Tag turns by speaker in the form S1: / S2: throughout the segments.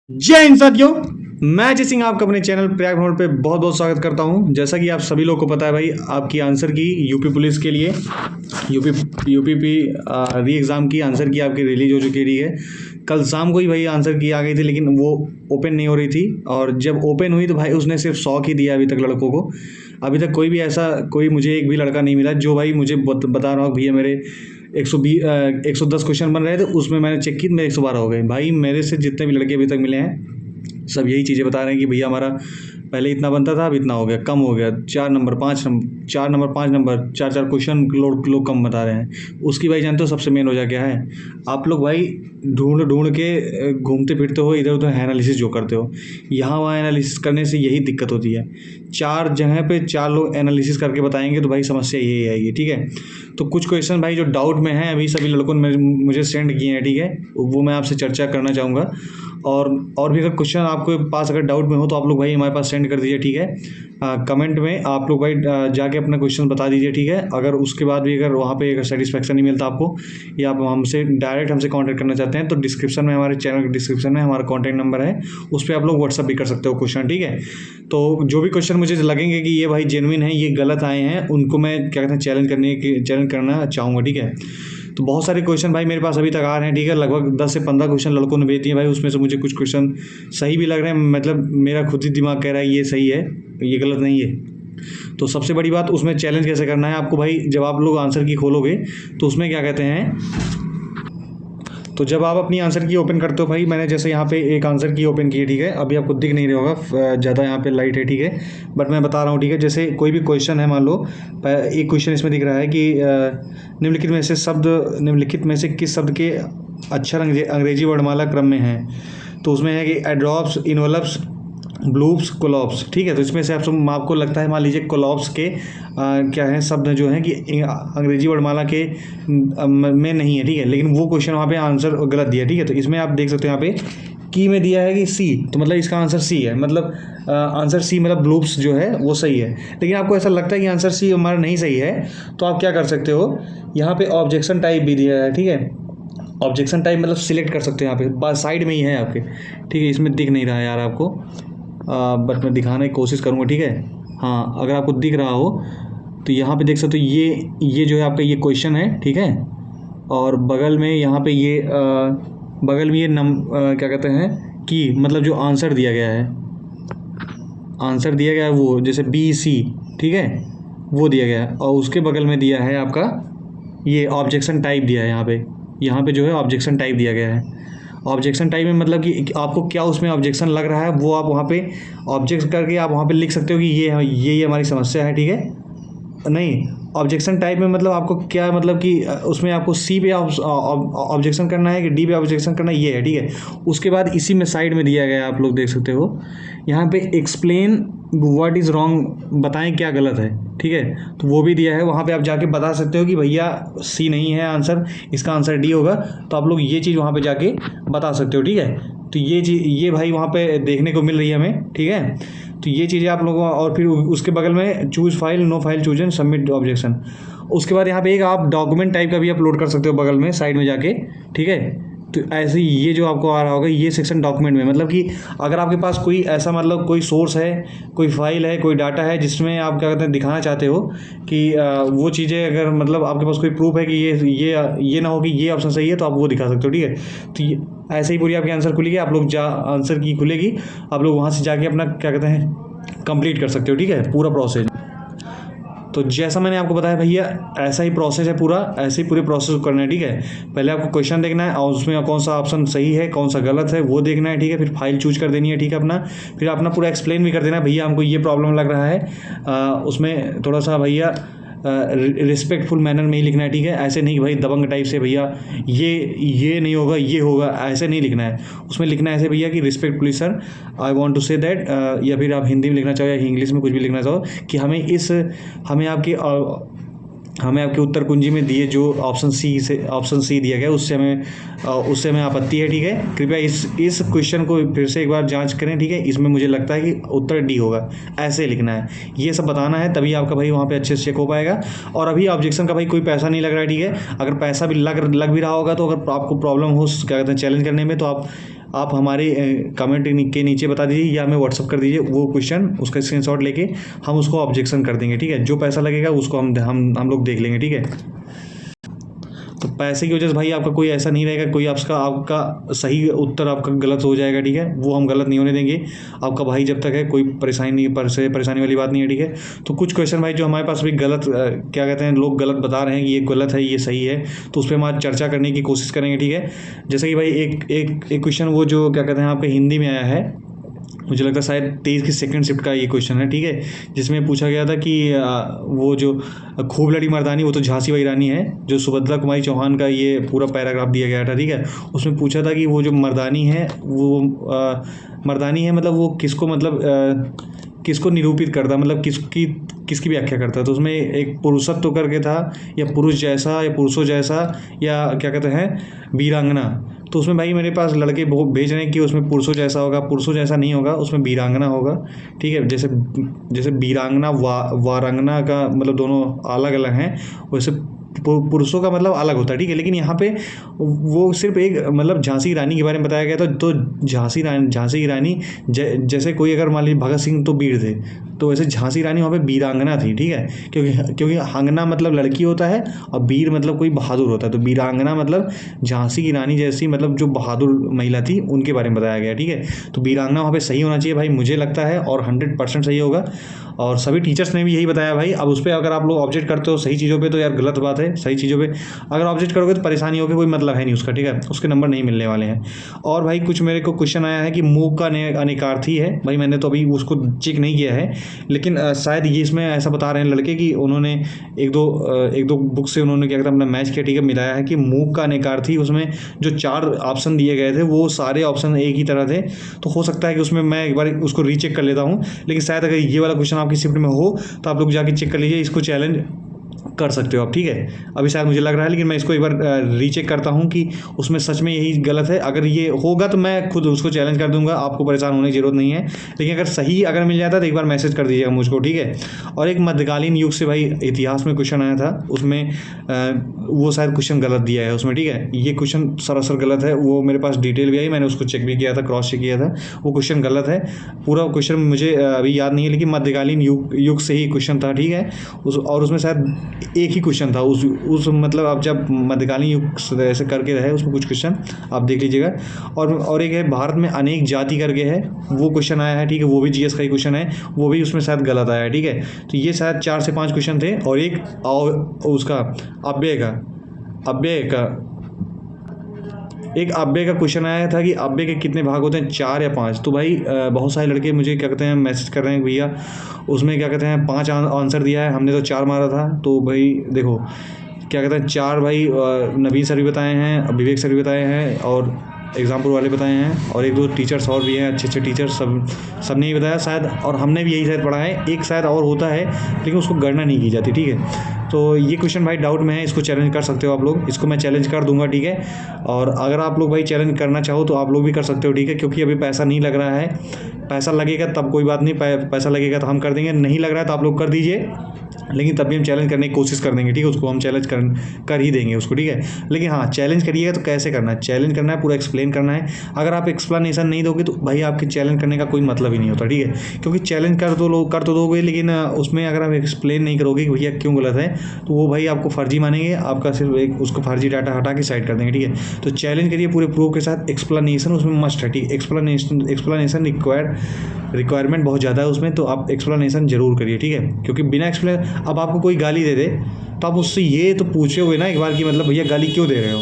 S1: जय हिंद साथियों। मैं जय सिंह आपका अपने चैनल प्रयाग भ्रमण पे बहुत बहुत स्वागत करता हूं। जैसा कि आप सभी लोग को पता है भाई, आपकी आंसर की यूपी पुलिस के लिए यूपीपी री एग्ज़ाम की आंसर की आपकी रिलीज हो चुकी है। कल शाम को ही भाई आंसर की आ गई थी, लेकिन वो ओपन नहीं हो रही थी। और जब ओपन हुई तो भाई उसने सिर्फ 100 ही दिया अभी तक लड़कों को। अभी तक कोई भी ऐसा कोई मुझे एक भी लड़का नहीं मिला जो भाई मुझे बता रहा हो भैया मेरे 110 क्वेश्चन बन रहे थे, उसमें मैंने चेक की मेरे 112 हो गए। भाई मेरे से जितने भी लड़के अभी तक मिले हैं सब यही चीज़ें बता रहे हैं कि भैया हमारा पहले इतना बनता था, अब इतना हो गया, कम हो गया, 4 नंबर 5 नंबर 4 क्वेश्चन लोग कम बता रहे हैं। उसकी भाई जानते हो सबसे मेन वजह क्या है? आप लोग भाई ढूंढ ढूंढ के घूमते फिरते हो, इधर उधर एनालिसिस जो करते हो, यहाँ वहाँ एनालिसिस करने से यही दिक्कत होती है। 4 जगह पे 4 लोग एनालिसिस करके बताएंगे तो भाई समस्या यही आएगी। ठीक है, तो कुछ क्वेश्चन भाई जो डाउट में हैं अभी सभी लड़कों ने मुझे सेंड किए हैं। ठीक है, वो मैं आपसे चर्चा करना चाहूँगा। और भी अगर क्वेश्चन आपके पास अगर डाउट में हो तो आप लोग भाई हमारे पास सेंड कर दीजिए। ठीक है, कमेंट में आप लोग भाई जाके अपना क्वेश्चन बता दीजिए। ठीक है, अगर उसके बाद भी अगर वहाँ पे अगर सेटिस्फेक्शन नहीं मिलता आपको, या आप हमसे डायरेक्ट हमसे कांटेक्ट करना चाहते हैं तो डिस्क्रिप्शन में, हमारे चैनल के डिस्क्रिप्शन में हमारा कॉन्टैक्ट नंबर है, उस पर आप लोग व्हाट्सअप भी कर सकते हो क्वेश्चन। ठीक है, तो जो भी क्वेश्चन मुझे लगेंगे कि ये भाई जेन्युइन है, ये गलत आए हैं, उनको मैं क्या कहते हैं चैलेंज करना चाहूँगा। ठीक है, तो बहुत सारे क्वेश्चन भाई मेरे पास अभी तक आ रहे हैं। ठीक है, लगभग 10 से 15 क्वेश्चन लड़कों ने भेज दिए भाई। उसमें से मुझे कुछ क्वेश्चन सही भी लग रहे हैं, मतलब मेरा खुद ही दिमाग कह रहा है ये सही है, ये गलत नहीं है। तो सबसे बड़ी बात उसमें चैलेंज कैसे करना है आपको भाई, जब आप लोग आंसर की खोलोगे तो उसमें क्या कहते हैं, तो जब आप अपनी आंसर की ओपन करते हो भाई, मैंने जैसे यहाँ पे एक आंसर की ओपन की है। ठीक है, अभी आपको दिख नहीं रहा होगा, ज़्यादा यहाँ पे लाइट है। ठीक है, बट मैं बता रहा हूँ। ठीक है, जैसे कोई भी क्वेश्चन है, मान लो एक क्वेश्चन इसमें दिख रहा है कि निम्नलिखित में से किस शब्द के अक्षर अंग्रेजी वर्णमाला क्रम में हैं। तो उसमें है कि एड्रॉप्स, इन्वलप्स, ब्लूप्स, कोलॉप्स। ठीक है, तो इसमें से आपको लगता है, मान लीजिए कोलॉप्स के क्या है शब्द जो हैं कि अंग्रेजी वर्णमाला के में नहीं है। ठीक है, लेकिन वो क्वेश्चन वहाँ पे आंसर गलत दिया। ठीक है, तो इसमें आप देख सकते हो यहाँ पे की में दिया है कि सी, तो मतलब इसका आंसर सी है। मतलब आंसर सी, मतलब ब्लूप्स जो है वो सही है। लेकिन आपको ऐसा लगता है कि आंसर सी हमारा नहीं सही है, तो आप क्या कर सकते हो, यहाँ पे ऑब्जेक्शन टाइप भी दिया है। ठीक है, ऑब्जेक्शन टाइप मतलब सिलेक्ट कर सकते हो, यहाँ पे साइड में ही है आपके। ठीक है, इसमें दिख नहीं रहा है यार आपको, बट मैं दिखाने की कोशिश करूँगा। ठीक है, हाँ, अगर आपको दिख रहा हो तो यहाँ पे देख सकते हो, ये जो है आपका ये क्वेश्चन है। ठीक है, और बगल में यहाँ पे ये बगल में ये क्या कहते हैं कि मतलब जो आंसर दिया गया है, वो जैसे बी सी। ठीक है, वो दिया गया है, और उसके बगल में दिया है आपका ये ऑब्जेक्शन टाइप दिया है। यहाँ पे जो है ऑब्जेक्शन टाइप दिया गया है। ऑब्जेक्शन टाइप में मतलब कि आपको क्या उसमें ऑब्जेक्शन लग रहा है, वो आप वहाँ पे ऑब्जेक्ट करके आप वहाँ पे लिख सकते हो कि ये हमारी समस्या है। ठीक है, नहीं, ऑब्जेक्शन टाइप में मतलब आपको क्या, मतलब कि उसमें आपको सी पे ऑब्जेक्शन करना है कि डी पे ऑब्जेक्शन करना है, ये है। ठीक है, उसके बाद इसी में साइड में दिया गया है, आप लोग देख सकते हो यहाँ पे एक्सप्लेन व्हाट इज़ रॉन्ग, बताएं क्या गलत है। ठीक है, तो वो भी दिया है, वहाँ पे आप जाके बता सकते हो कि भैया सी नहीं है आंसर, इसका आंसर डी होगा। तो आप लोग ये चीज़ वहाँ पे जाके बता सकते हो। ठीक है, तो ये भाई वहाँ पे देखने को मिल रही है हमें। ठीक है, तो ये चीज़ें आप लोगों, और फिर उसके बगल में choose file, no file choose and submit objection. उसके बाद यहाँ पे एक आप डॉक्यूमेंट टाइप का भी अपलोड कर सकते हो बगल में साइड में जाके। ठीक है, तो ऐसे ही ये जो आपको आ रहा होगा ये सेक्शन डॉक्यूमेंट में, मतलब कि अगर आपके पास कोई ऐसा मतलब कोई सोर्स है, कोई फाइल है, कोई डाटा है जिसमें आप क्या कहते हैं दिखाना चाहते हो कि वो चीज़ें, अगर मतलब आपके पास कोई प्रूफ है कि ये ना हो कि ये ऑप्शन सही है, तो आप वो दिखा सकते हो। ठीक है, तो ऐसे ही पूरी आपकी आंसर खुलेगी, आप लोग आंसर की खुलेगी, आप लोग वहाँ से जाके अपना क्या कहते हैं कंप्लीट कर सकते हो। ठीक है, पूरा प्रोसेस। तो जैसा मैंने आपको बताया भैया, ऐसा ही प्रोसेस है पूरा, ऐसे ही पूरे प्रोसेस को करना है। ठीक है, पहले आपको क्वेश्चन देखना है और उसमें कौन सा ऑप्शन सही है कौन सा गलत है वो देखना है। ठीक है, फिर फाइल चूज कर देनी है। ठीक है, फिर अपना पूरा एक्सप्लेन भी कर देना है, भैया हमको ये प्रॉब्लम लग रहा है, उसमें थोड़ा सा भैया रिस्पेक्टफुल मैनर में ही लिखना है। ठीक है, ऐसे नहीं कि भाई दबंग टाइप से भैया ये नहीं होगा ये होगा, ऐसे नहीं लिखना है। उसमें लिखना है ऐसे भैया कि respectfully sir, I want to say that, या फिर आप हिंदी में लिखना चाहो या इंग्लिश में कुछ भी लिखना चाहो कि हमें आपके उत्तर कुंजी में दिए जो ऑप्शन सी दिया गया उससे हमें आपत्ति है। ठीक है, कृपया इस क्वेश्चन को फिर से एक बार जांच करें। ठीक है, इसमें मुझे लगता है कि उत्तर डी होगा, ऐसे लिखना है, ये सब बताना है, तभी आपका भाई वहाँ पे अच्छे से चेक हो पाएगा। और अभी ऑब्जेक्शन का भाई कोई पैसा नहीं लग रहा है। ठीक है, अगर पैसा भी लग भी रहा होगा तो अगर आपको प्रॉब्लम हो क्या कहते हैं चैलेंज करने में, तो आप आप हमारे कमेंट के नीचे बता दीजिए या हमें व्हाट्सअप कर दीजिए वो क्वेश्चन, उसका स्क्रीनशॉट लेके हम उसको ऑब्जेक्शन कर देंगे, ठीक है। जो पैसा लगेगा उसको हम लोग देख लेंगे, ठीक है। तो पैसे की वजह से भाई आपका कोई ऐसा नहीं रहेगा, कोई आपका सही उत्तर आपका गलत हो जाएगा, ठीक है। वो हम गलत नहीं होने देंगे। आपका भाई जब तक है कोई परेशानी नहीं, परेशानी वाली बात नहीं है, ठीक है। तो कुछ क्वेश्चन भाई जो हमारे पास भी गलत क्या कहते हैं, लोग गलत बता रहे हैं कि ये गलत है ये सही है, तो उस पर हम आज चर्चा करने की कोशिश करेंगे, ठीक है। जैसे कि भाई एक क्वेश्चन वो जो क्या कहते हैं आपके हिंदी में आया है, मुझे लगता है शायद 23 की सेकंड शिफ्ट का ये क्वेश्चन है, ठीक है। जिसमें पूछा गया था कि वो जो खूब लड़ी मर्दानी वो तो झांसी वही रानी है, जो सुभद्रा कुमारी चौहान का ये पूरा पैराग्राफ दिया गया था, ठीक है। उसमें पूछा था कि वो जो मर्दानी है वो मर्दानी है मतलब वो किसको मतलब किसको निरूपित करता, मतलब किसकी व्याख्या करता है। तो उसमें एक पुरुषत्व करके था, या पुरुष जैसा या पुरुषों जैसा, या क्या कहते हैं वीरांगना। तो उसमें भाई मेरे पास लड़के भेज रहे हैं कि उसमें पुरुषों जैसा होगा, पुरुषों जैसा नहीं होगा, उसमें वीरांगना होगा, ठीक है। जैसे वीरांगना वारांगना का मतलब दोनों अलग अलग हैं, वैसे पुरुषों का मतलब अलग होता है, ठीक है। लेकिन यहाँ पे वो सिर्फ एक मतलब झांसी रानी के बारे में बताया गया था। तो झांसी की रानी जैसे कोई अगर मान लीजिए भगत सिंह तो वीर थे, तो वैसे झांसी रानी वहाँ पे वीरांगना थी, ठीक है। क्योंकि हंगना मतलब लड़की होता है और वीर मतलब कोई बहादुर होता है, तो वीरांगना मतलब झांसी की रानी जैसी मतलब जो बहादुर महिला थी उनके बारे में बताया गया, ठीक है। तो वीरांगना वहाँ पे सही होना चाहिए भाई, मुझे लगता है, और 100% सही होगा। और सभी टीचर्स ने भी यही बताया भाई। अब उस पर अगर आप लोग ऑब्जेक्ट करते हो सही चीज़ों पे तो यार गलत बात है, सही चीज़ों पे अगर ऑब्जेक्ट करोगे तो परेशानी होगी, कोई मतलब है नहीं उसका, ठीक है। उसके नंबर नहीं मिलने वाले हैं। और भाई कुछ मेरे को क्वेश्चन आया है कि मूक का अनेकार्थी है, भाई मैंने तो अभी उसको चेक नहीं किया है, लेकिन शायद ये इसमें ऐसा बता रहे हैं लड़के कि उन्होंने एक दो बुक से उन्होंने क्या कहता है अपना मैच किया, ठीक है, मिलाया है कि मूक का अनेकार्थी, उसमें जो 4 ऑप्शन दिए गए थे वो सारे ऑप्शन एक ही तरह थे। तो हो सकता है कि उसमें मैं एक बार उसको रीचेक कर लेता हूँ, लेकिन शायद अगर ये वाला क्वेश्चन आपकी शिफ्ट में हो तो आप लोग जाके चेक कर लीजिए, इसको चैलेंज कर सकते हो आप, ठीक है। अभी शायद मुझे लग रहा है, लेकिन मैं इसको एक बार रीचेक करता हूँ कि उसमें सच में यही गलत है। अगर ये होगा तो मैं खुद उसको चैलेंज कर दूंगा, आपको परेशान होने की जरूरत नहीं है। लेकिन अगर सही अगर मिल जाता तो एक बार मैसेज कर दीजिएगा मुझको, ठीक है। और एक मध्यकालीन युग से भाई इतिहास में क्वेश्चन आया था, उसमें वो शायद क्वेश्चन गलत दिया है उसमें, ठीक है। ये क्वेश्चन सरासर गलत है, वो मेरे पास डिटेल भी आई, मैंने उसको चेक भी किया था, क्रॉस चेक किया था, वो क्वेश्चन गलत है। पूरा क्वेश्चन मुझे अभी याद नहीं है, लेकिन मध्यकालीन युग से ही क्वेश्चन था, ठीक है। और उसमें शायद एक ही क्वेश्चन था उस मतलब आप जब मध्यकालीन युग ऐसे करके रहे उसमें कुछ क्वेश्चन आप देख लीजिएगा। और एक है भारत में अनेक जाति करके है, वो क्वेश्चन आया है, ठीक है। वो भी जीएस का ही क्वेश्चन है, वो भी उसमें शायद गलत आया है, ठीक है। तो ये शायद 4 से 5 क्वेश्चन थे। और एक उसका अव्यय का क्वेश्चन आया था कि अव्यय के कितने भाग होते हैं, 4 या 5। तो भाई बहुत सारे लड़के मुझे क्या कहते हैं मैसेज कर रहे हैं भैया उसमें क्या कहते हैं 5 आंसर दिया है, हमने तो 4 मारा था। तो भाई देखो क्या कहते हैं 4 भाई नवीन सर भी बताए हैं, विवेक सर भी बताए हैं, और एग्जाम्पल वाले बताए हैं, और 1-2 टीचर्स और भी हैं, अच्छे टीचर्स, सबने ही बताया शायद, और हमने भी यही शायद पढ़ा है। एक शायद और होता है लेकिन उसको गणना नहीं की जाती, ठीक है। तो ये क्वेश्चन भाई डाउट में है, इसको चैलेंज कर सकते हो आप लोग, इसको मैं चैलेंज कर दूंगा, ठीक है। और अगर आप लोग भाई चैलेंज करना चाहो तो आप लोग भी कर सकते हो, ठीक है, क्योंकि अभी पैसा नहीं लग रहा है। पैसा लगेगा तब कोई बात नहीं, पैसा लगेगा तो हम कर देंगे, नहीं लग रहा है तो आप लोग कर दीजिए, लेकिन तब भी हम चैलेंज करने की कोशिश कर देंगे, ठीक है। उसको हम चैलेंज कर ही देंगे उसको, ठीक है। लेकिन हाँ चैलेंज करिएगा तो कैसे करना है, चैलेंज करना है पूरा एक्सप्लेन करना है। अगर आप एक्सप्लेनेशन नहीं दोगे तो भाई आपके चैलेंज करने का कोई मतलब ही नहीं होता, ठीक है। क्योंकि चैलेंज कर तो दोगे, लेकिन उसमें अगर आप एक्सप्लेन नहीं करोगे कि भैया क्यों गलत है, तो वो भाई आपको फर्जी मानेंगे, आपका सिर्फ एक उसको फर्जी डाटा हटा के साइड कर देंगे, ठीक है। तो चैलेंज करिए पूरे प्रूफ के साथ, एक्सप्लेनेशन उसमें मस्ट है, ठीक है। एक्सप्लेनेशन रिक्वायरमेंट बहुत ज़्यादा है उसमें, तो आप एक्सप्लेनेशन जरूर करिए, ठीक है। क्योंकि बिना एक्सप्लेन, अब आपको कोई गाली दे दे तो आप उससे ये तो पूछे हुए ना एक बार कि मतलब भैया गाली क्यों दे रहे हो,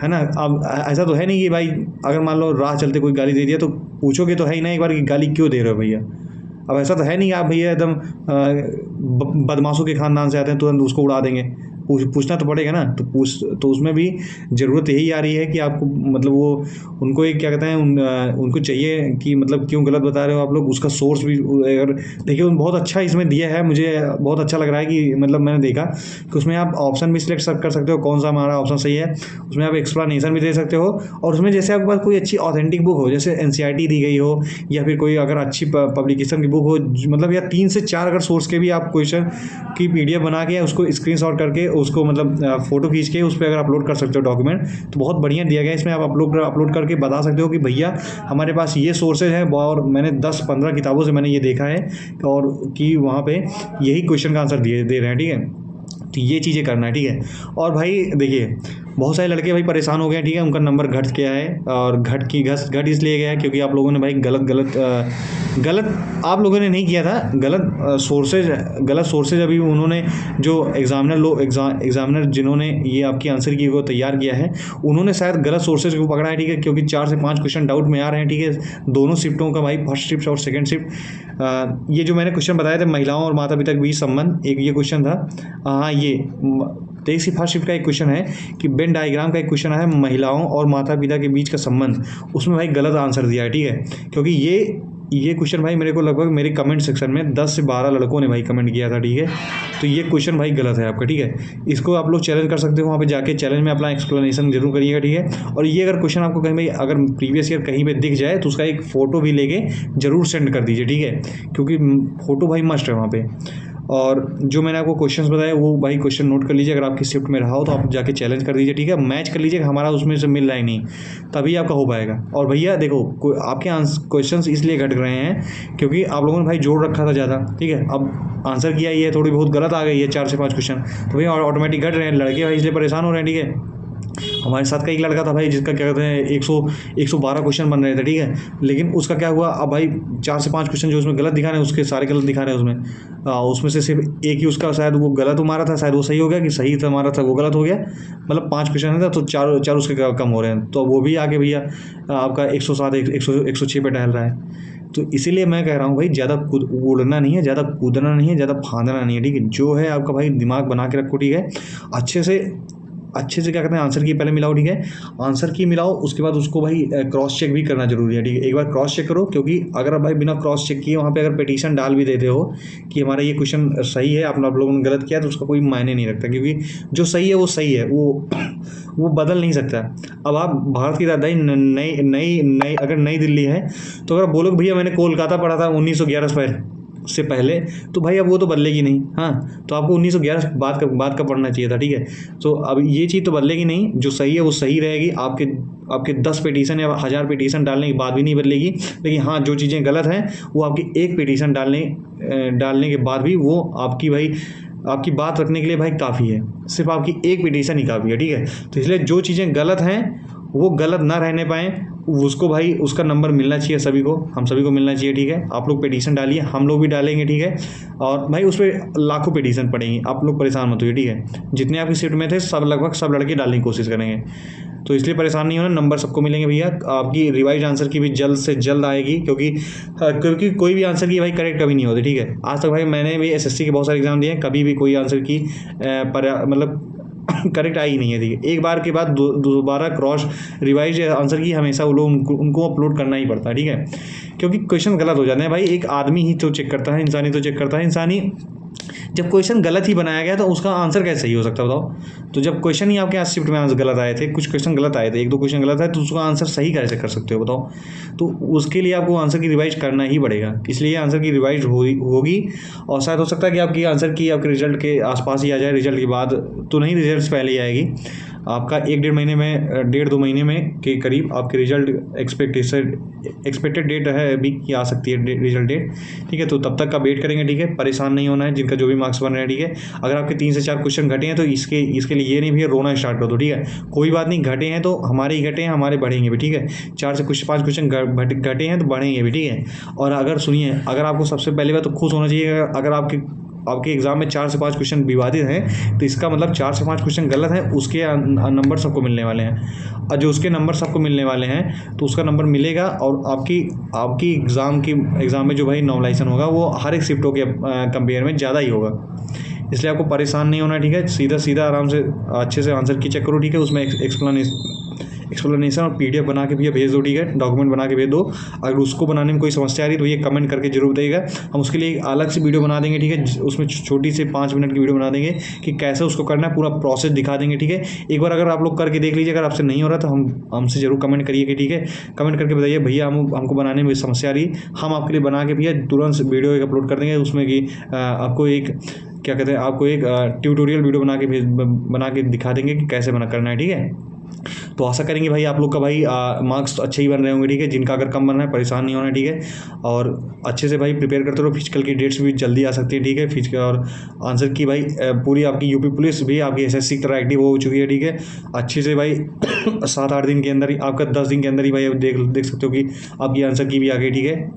S1: है ना। अब ऐसा तो है नहीं कि भाई अगर मान लो राह चलते कोई गाली दे दिया तो पूछोगे तो है ही ना एक बार कि गाली क्यों दे रहे हो भैया। अब ऐसा तो है नहीं आप भैया एकदम बदमाशों के खानदान से आते हैं तुरंत उसको उड़ा देंगे, पूछना तो पड़ेगा ना। तो उसमें भी ज़रूरत यही आ रही है कि आपको मतलब वो उनको एक क्या कहते हैं उनको चाहिए कि मतलब क्यों गलत बता रहे हो आप लोग, उसका सोर्स भी अगर देखिए बहुत अच्छा इसमें दिया है, मुझे बहुत अच्छा लग रहा है कि मतलब मैंने देखा कि उसमें आप ऑप्शन भी सिलेक्ट कर सकते हो कौन सा हमारा ऑप्शन सही है, उसमें आप एक्सप्लेनेशन भी दे सकते हो। और उसमें जैसे आपके पास कोई अच्छी ऑथेंटिक बुक हो, जैसे NCERT दी गई हो, या फिर कोई अगर अच्छी पब्लिकेशन की बुक हो, मतलब या 3 से 4 अगर सोर्स के भी आप क्वेश्चन की PDF बना के उसको स्क्रीनशॉट करके उसको मतलब फ़ोटो खींच के उस पर अगर अपलोड कर सकते हो डॉक्यूमेंट, तो बहुत बढ़िया दिया गया है। इसमें आप अपलोड करके बता सकते हो कि भैया हमारे पास ये सोर्सेज हैं और मैंने 10-15 किताबों से मैंने ये देखा है और कि वहाँ पे यही क्वेश्चन का आंसर दे रहे हैं, ठीक है। तो ये चीज़ें करना है, ठीक है। और भाई देखिए, बहुत सारे लड़के भाई परेशान हो गए हैं, ठीक है, उनका नंबर घट गया है और घट इसलिए गया है क्योंकि आप लोगों ने भाई गलत आप लोगों ने नहीं किया था, गलत सोर्सेज अभी उन्होंने जो एग्जामिनर जिन्होंने ये आपकी आंसर की को तैयार किया है, उन्होंने शायद गलत सोर्सेज को पकड़ा है, ठीक है, क्योंकि 4 से 5 क्वेश्चन डाउट में आ रहे हैं, ठीक है, दोनों शिफ्टों का भाई, फर्स्ट शिफ्ट और सेकेंड शिफ्ट। ये जो मैंने क्वेश्चन बताए थे, महिलाओं और माता पिता के बीच संबंध, एक ये क्वेश्चन था। हाँ, ये तेईस फर्स्ट शिफ्ट का एक क्वेश्चन है कि वेन डायग्राम का एक क्वेश्चन है, महिलाओं और माता पिता के बीच का संबंध, उसमें भाई गलत आंसर दिया है, ठीक है, क्योंकि ये क्वेश्चन भाई मेरे को लगभग मेरे कमेंट सेक्शन में 10 से 12 लड़कों ने भाई कमेंट किया था, ठीक है। तो ये क्वेश्चन भाई गलत है आपका, ठीक है। इसको आप लोग चैलेंज कर सकते हो, वहाँ पे जाके चैलेंज में अपना एक्सप्लेनेशन जरूर करिएगा, ठीक है। और ये अगर क्वेश्चन आपको कहीं भाई अगर प्रीवियस ईयर कहीं पे दिख जाए तो उसका एक फ़ोटो भी लेके जरूर सेंड कर दीजिए, ठीक है, क्योंकि फ़ोटो भाई मस्ट है वहाँ पे। और जो मैंने आपको क्वेश्चंस बताए वो भाई क्वेश्चन नोट कर लीजिए, अगर आपकी शिफ्ट में रहा हो तो आप जाके चैलेंज कर दीजिए, ठीक है, मैच कर लीजिए, हमारा उसमें से मिल रहा ही नहीं, तभी आपका हो पाएगा। और भैया देखो, आपके क्वेश्चंस इसलिए घट रहे हैं क्योंकि आप लोगों ने भाई जोड़ रखा था ज़्यादा, ठीक है, अब आंसर किया ही है, थोड़ी बहुत गलत आ गई है 4 से 5 क्वेश्चन, तो भैया ऑटोमेटिक घट रहे हैं लड़के भाई, इसलिए परेशान हो रहे हैं, ठीक है। हमारे साथ का एक लड़का था भाई जिसका क्या कहते हैं 112 क्वेश्चन बन रहे थे, ठीक है, लेकिन उसका क्या हुआ, अब भाई 4 से 5 क्वेश्चन जो उसमें गलत दिखा रहे हैं उसके सारे गलत दिखा रहे हैं उसमें, उसमें से सिर्फ एक ही उसका शायद वो गलत मारा था, शायद वो सही हो गया कि सही था मारा था वो गलत हो गया, मतलब 5 क्वेश्चन था तो चार उसके कम हो रहे हैं, तो वो भी आगे भैया आपका 107 106 पे टहल रहा है। तो इसीलिए मैं कह रहा हूँ भाई, ज़्यादा उड़ना नहीं है, ज़्यादा कूदना नहीं है, ज़्यादा फांदना नहीं है, ठीक है, जो है आपका भाई दिमाग बना के रखो, ठीक है, अच्छे से क्या कहते हैं आंसर की पहले मिलाओ, ठीक है, आंसर की मिलाओ, उसके बाद उसको भाई क्रॉस चेक भी करना जरूरी है, ठीक है, एक बार क्रॉस चेक करो, क्योंकि अगर आप भाई बिना क्रॉस चेक किए वहाँ पे अगर पिटीशन डाल भी देते हो कि हमारा ये क्वेश्चन सही है, आप लोगों ने गलत किया, तो उसका कोई मायने नहीं रखता, क्योंकि जो सही है वो सही है, वो बदल नहीं सकता। अब आप भारत की राजधानी नई अगर नई दिल्ली है, तो अगर बोलो भैया मैंने कोलकाता पढ़ा था 1911 से पहले, तो भाई अब वो तो बदलेगी नहीं, हाँ, तो आपको 1911 बाद का पढ़ना चाहिए था, ठीक है। तो अब ये चीज़ तो बदलेगी नहीं, जो सही है वो सही रहेगी, आपके 10 पिटीशन या 1000 पिटीशन डालने के बाद भी नहीं बदलेगी, लेकिन हाँ, जो चीज़ें गलत हैं वो आपकी एक पिटीशन डालने के बाद भी वो आपकी बात रखने के लिए भाई काफ़ी है, सिर्फ आपकी एक पिटीशन ही काफ़ी है, ठीक है। तो इसलिए जो चीज़ें गलत हैं वो गलत ना रहने पाएँ, उसको भाई उसका नंबर मिलना चाहिए सभी को, हम सभी को मिलना चाहिए, ठीक है। आप लोग पिटीशन डालिए, हम लोग भी डालेंगे, ठीक है, और भाई उस पर लाखों पिटीशन पड़ेंगे, आप लोग परेशान मत होइए, ठीक है। जितने आपकी सीट में थे लगभग सब लड़के डालने की कोशिश करेंगे, तो इसलिए परेशान नहीं होना, नंबर सबको मिलेंगे भैया। आपकी रिवाइज आंसर की भी जल्द से जल्द आएगी, क्योंकि कोई भी आंसर की भाई करेक्ट कभी नहीं होती, ठीक है। आज तक भाई मैंने भी एसएससी के बहुत सारे एग्जाम दिए हैं, कभी भी कोई आंसर की मतलब करेक्ट आई नहीं है, ठीक है। एक बार के बाद दोबारा क्रॉस रिवाइज आंसर की हमेशा वो लोग उनको अपलोड करना ही पड़ता है, ठीक है, क्योंकि क्वेश्चन गलत हो जाते हैं भाई। एक आदमी ही तो चेक करता है, इंसानी तो चेक करता है, इंसानी जब क्वेश्चन गलत ही बनाया गया तो उसका आंसर कैसे सही हो सकता है बताओ। तो जब क्वेश्चन ही आपके यहाँ शिफ्ट में आंसर गलत आए थे, कुछ क्वेश्चन गलत आए थे, 1-2 क्वेश्चन गलत आए, तो उसका आंसर सही कैसे कर सकते हो बताओ। तो उसके लिए आपको आंसर की रिवाइज करना ही पड़ेगा, इसलिए आंसर की रिवाइज होगी। और शायद हो सकता है कि आपकी आंसर की आपके रिजल्ट के आसपास ही आ जाए, रिजल्ट के बाद तो नहीं, रिजल्ट पहले ही आएगी। आपका 1-1.5 महीने में 1.5-2 महीने में के करीब आपके रिजल्ट एक्सपेक्टेड डेट है अभी की आ सकती है रिजल्ट डेट, ठीक है। तो तब तक का वेट करेंगे, ठीक है, परेशान नहीं होना है, जिनका जो भी मार्क्स बन रहे हैं, ठीक है। अगर आपके 3 से 4 क्वेश्चन घटे हैं तो इसके लिए ये नहीं भैया रोना स्टार्ट कर दो, ठीक है। कोई बात नहीं, घटे हैं तो हमारे ही घटे हैं, हमारे बढ़ेंगे भी, ठीक है। 4 से 5 क्वेश्चन घटे हैं तो बढ़ेंगे भी, ठीक है। और अगर सुनिए, अगर आपको सबसे पहली बात तो खुश होना चाहिए, अगर आपके एग्जाम में 4 से 5 क्वेश्चन विवादित हैं, तो इसका मतलब 4 से 5 क्वेश्चन गलत हैं, उसके नंबर सबको मिलने वाले हैं। और जो उसके नंबर सबको मिलने वाले हैं तो उसका नंबर मिलेगा, और आपकी एग्ज़ाम में जो भाई नॉर्मलाइजेशन होगा वो हर एक शिफ्टों के कंपेयर में ज़्यादा ही होगा। इसलिए आपको परेशान नहीं होना, ठीक है। सीधा आराम से अच्छे से आंसर की चेक करो, ठीक है। उसमें एक्सप्लेनेशन और पीडीएफ बना के भैया भेज दो, ठीक है, डॉक्यूमेंट बना के भेज दो। अगर उसको बनाने में कोई समस्या आ रही है तो ये कमेंट करके जरूर बताइएगा, हम उसके लिए एक अलग से वीडियो बना देंगे, ठीक है। उसमें छोटी से 5 मिनट की वीडियो बना देंगे कि कैसे उसको करना है, पूरा प्रोसेस दिखा देंगे, ठीक है। एक बार अगर आप लोग करके देख लीजिए, अगर आपसे नहीं हो रहा तो हमसे जरूर कमेंट करिए कि ठीक है, कमेंट करके बताइए भैया हमको बनाने में समस्या आ रही, हम आपके लिए बना के भैया तुरंत वीडियो एक अपलोड कर देंगे, उसमें कि आपको एक क्या कहते हैं, आपको एक ट्यूटोरियल वीडियो बना के दिखा देंगे कि कैसे करना है, ठीक है। तो आशा करेंगे भाई आप लोग का भाई मार्क्स तो अच्छे ही बन रहे होंगे, ठीक है। जिनका अगर कम बन रहा है परेशान नहीं होना, ठीक है। और अच्छे से भाई प्रिपेयर करते रहो, फिजिकल की डेट्स भी जल्दी आ सकती है, ठीक है। फिजिकल और आंसर की भाई पूरी आपकी यूपी पुलिस भी आपकी एसएससी की तरह एक्टिव हो चुकी है, ठीक है। अच्छे से भाई 7-8 दिन के अंदर ही, आपका 10 दिन के अंदर ही भाई आप देख सकते हो कि आपकी आंसर की भी आ गई, ठीक है।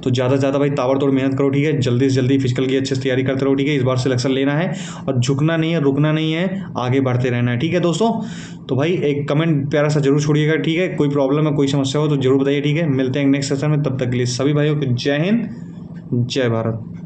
S1: तो ज़्यादा से ज़्यादा भाई ताबड़तोड़ मेहनत करो, ठीक है। जल्दी से जल्दी फिजिकल की अच्छे से तैयारी करते रहो, ठीक है। इस बार सिलेक्शन लेना है और झुकना नहीं है, रुकना नहीं है, आगे बढ़ते रहना है, ठीक है दोस्तों। तो भाई एक कमेंट प्यारा सा जरूर छोड़िएगा, ठीक है। कोई प्रॉब्लम है, कोई समस्या हो तो जरूर बताइए, ठीक है। मिलते हैं नेक्स्ट सेशन में, तब तक के लिए सभी भाइयों को जय हिंद, जय भारत।